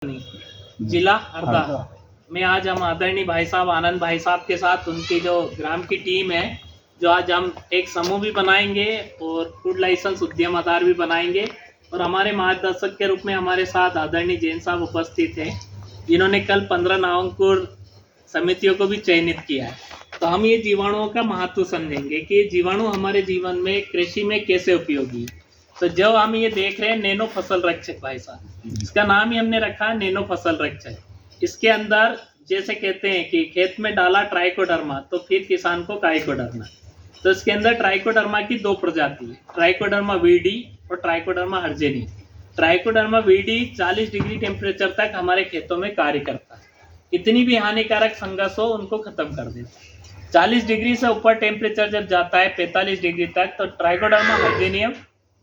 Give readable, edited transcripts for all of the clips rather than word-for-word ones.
जिला हरदा में आज हम आदरणीय भाई साहब आनंद भाई साहब के साथ उनकी जो ग्राम की टीम है, जो आज हम एक समूह भी बनाएंगे और फूड लाइसेंस उद्यम आधार भी बनाएंगे। और हमारे मार्गदर्शक के रूप में हमारे साथ आदरणीय जैन साहब उपस्थित हैं, जिन्होंने कल 15 नवंकुर समितियों को भी चयनित किया है। तो हम ये जीवाणुओं का महत्व समझेंगे कि जीवाणु हमारे जीवन में, कृषि में कैसे उपयोगी। तो जब हम ये देख रहे हैं नैनो फसल रक्षक भाई साहब, इसका नाम ही हमने रखा है नैनो फसल रक्षक। इसके अंदर जैसे कहते हैं कि खेत में डाला ट्राइकोडर्मा तो फिर किसान को काइकोडर्मा। तो इसके अंदर ट्राइकोडर्मा की 2 प्रजाति है, ट्राइकोडर्मा वीडी और ट्राइकोडर्मा हर्जेनी। ट्राइकोडर्मा वीडी 40 डिग्री टेम्परेचर तक हमारे खेतों में कार्य करता है। इतनी भी हानिकारक फंगस हो उनको खत्म कर देता है। 40 डिग्री से ऊपर टेम्परेचर जब जाता है 45 डिग्री तक, तो ट्राइकोडर्मा हर्जेनियम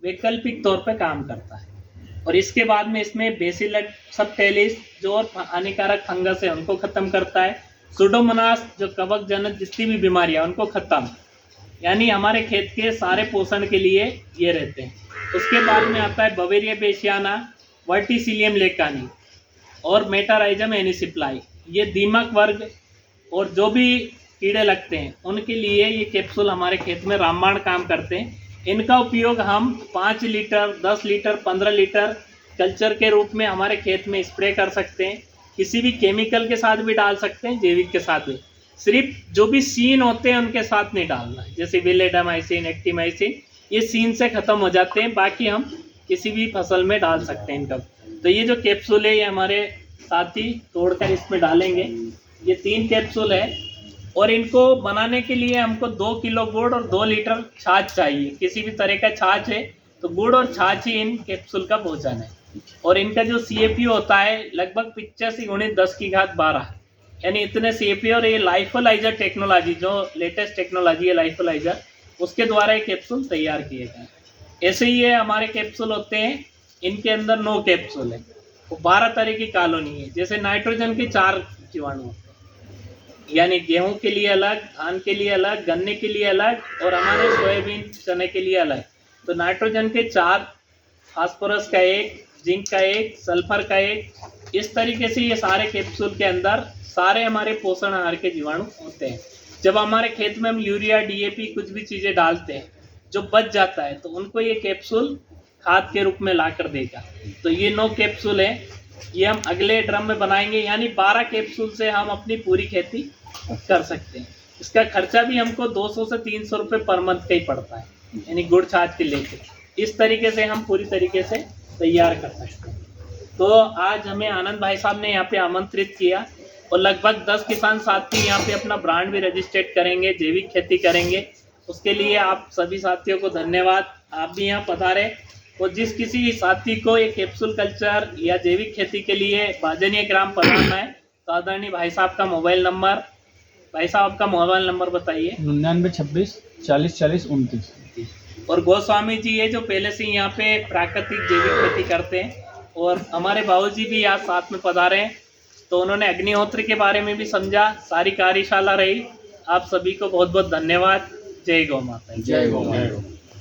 वैकल्पिक तौर पर काम करता है। और इसके बाद में इसमें बेसिलस सबटिलिस जो और हानिकारक फंगस है उनको खत्म करता है। सुडोमोनास जो कवक जनित जितनी भी बीमारियां उनको खत्म, यानी हमारे खेत के सारे पोषण के लिए ये रहते हैं। उसके बाद में आता है बवेरिया बेसियाना, वर्टिसिलियम लेकानी और मेटाराइजम एनिसिप्लाई। ये दीमक वर्ग और जो भी कीड़े लगते हैं उनके लिए ये कैप्सूल हमारे खेत में रामबाण काम करते हैं। इनका उपयोग हम 5 लीटर, 10 लीटर, 15 लीटर कल्चर के रूप में हमारे खेत में स्प्रे कर सकते हैं। किसी भी केमिकल के साथ भी डाल सकते हैं, जैविक के साथ भी। सिर्फ जो भी सीन होते हैं उनके साथ नहीं डालना है, जैसे विलेडामाइसिन, एक्टिमाइसिन, ये सीन से ख़त्म हो जाते हैं। बाकी हम किसी भी फसल में डाल सकते हैं इनका। तो ये जो कैप्सूल है ये हमारे साथी तोड़कर इसमें डालेंगे। ये 3 कैप्सूल है और इनको बनाने के लिए हमको 2 किलो गुड़ और 2 लीटर छाछ चाहिए। किसी भी तरह का छाछ है तो गुड़ और छाछ ही इन कैप्सूल का भोजन है। और इनका जो CAPU होता है लगभग 85 × 10⁻12, यानी इतने CAPU। और ये लाइफोलाइजर टेक्नोलॉजी, जो लेटेस्ट टेक्नोलॉजी है लाइफोलाइजर, उसके द्वारा ये कैप्सूल तैयार किए गए। ऐसे ही ये हमारे कैप्सूल होते हैं। इनके अंदर 9 कैप्सूल है, वो 12 तरह की कॉलोनी है। जैसे नाइट्रोजन के 4 जीवाणु होते हैं, यानी गेहूं के लिए अलग, धान के लिए अलग, गन्ने के लिए अलग और हमारे सोयाबीन, चने के लिए अलग। तो नाइट्रोजन के 4, फास्फोरस का 1, जिंक का 1, सल्फर का 1। इस तरीके से ये सारे कैप्सूल के अंदर सारे हमारे पोषण आहार के जीवाणु होते हैं। जब हमारे खेत में हम यूरिया, DAP कुछ भी चीज़ें डालते हैं, जो बच जाता है तो उनको ये कैप्सूल खाद के रूप में ला कर देगा। तो ये 9 कैप्सूल है, ये हम अगले ड्रम में बनाएंगे। यानी 12 कैप्सूल से हम अपनी पूरी खेती कर सकते हैं। इसका खर्चा भी हमको 200 से 300 रुपये पर मंथ का ही पड़ता है, यानी गुड़ छाछ के लेके। इस तरीके से हम पूरी तरीके से तैयार कर सकते हैं। तो आज हमें आनंद भाई साहब ने यहाँ पे आमंत्रित किया और लगभग 10 किसान साथी यहाँ पे अपना ब्रांड भी रजिस्ट्रेट करेंगे, जैविक खेती करेंगे। उसके लिए आप सभी साथियों को धन्यवाद। आप भी यहाँ पधारे और जिस किसी साथी को ये कैप्सूल कल्चर या जैविक खेती के लिए भाजनीय ग्राम पधारना है तो आदरणीय भाई साहब का मोबाइल नंबर, भाई साहब का मोबाइल नंबर बताइए। 9926 40 40 29। और गोस्वामी जी है जो पहले से यहाँ पे प्राकृतिक जैविक खेती करते हैं। और हमारे बाबूजी भी यहाँ साथ में पधारे हैं, तो उन्होंने अग्निहोत्र के बारे में भी समझा। सारी कार्यशाला रही। आप सभी को बहुत बहुत धन्यवाद। जय गौ माता। जय गौ माता।